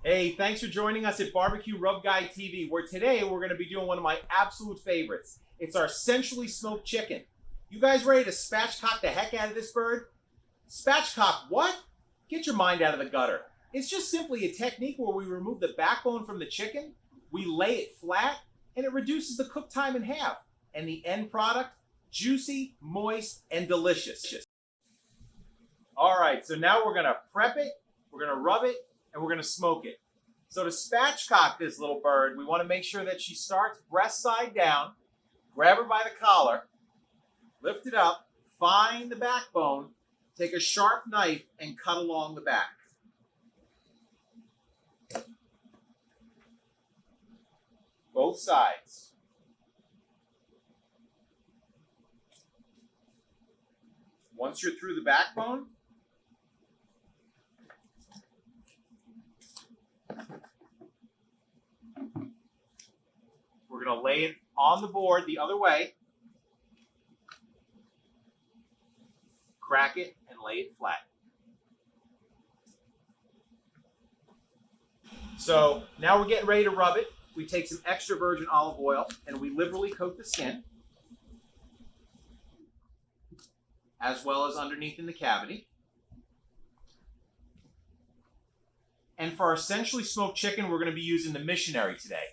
Hey, thanks for joining us at BBQ Rub Guy TV, where today we're going to be doing one of my absolute favorites. It's our sensually smoked chicken. You guys ready to spatchcock the heck out of this bird? Spatchcock what? Get your mind out of the gutter. It's just simply a technique where we remove the backbone from the chicken, we lay it flat, and it reduces the cook time in half. And the end product, juicy, moist, and delicious. All right, so now we're going to prep it, we're going to rub it, and we're going to smoke it. So to spatchcock this little bird, we want to make sure that she starts breast side down, grab her by the collar, lift it up, find the backbone, take a sharp knife, and cut along the back. Both sides. Once you're through the backbone, we're going to lay it on the board the other way, crack it, and lay it flat. So now we're getting ready to rub it. We take some extra virgin olive oil and we liberally coat the skin, as well as underneath in the cavity. And for our sensually smoked chicken, we're going to be using the missionary today.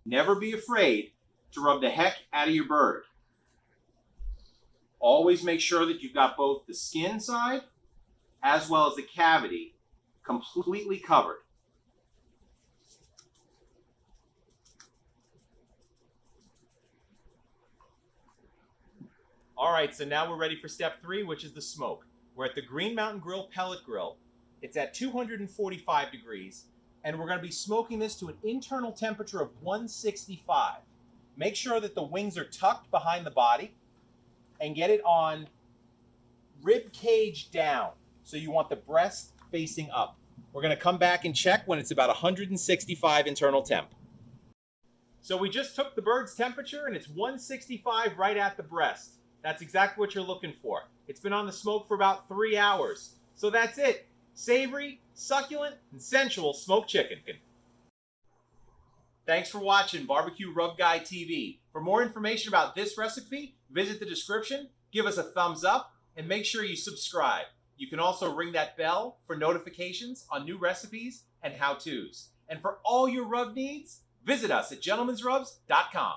Never be afraid to rub the heck out of your bird. Always make sure that you've got both the skin side as well as the cavity completely covered. All right, so now we're ready for step 3, which is the smoke. We're at the Green Mountain Grill pellet grill. It's at 245 degrees, and we're going to be smoking this to an internal temperature of 165. Make sure that the wings are tucked behind the body and get it on rib cage down. So you want the breast facing up. We're going to come back and check when it's about 165 internal temp. So we just took the bird's temperature and it's 165 right at the breast. That's exactly what you're looking for. It's been on the smoke for about 3 hours. So that's it. Savory, succulent, and sensual smoked chicken. Thanks for watching BBQ Rub Guy TV. For more information about this recipe, visit the description, give us a thumbs up, and make sure you subscribe. You can also ring that bell for notifications on new recipes and how-tos. And for all your rub needs, visit us at gentleman'srubs.com.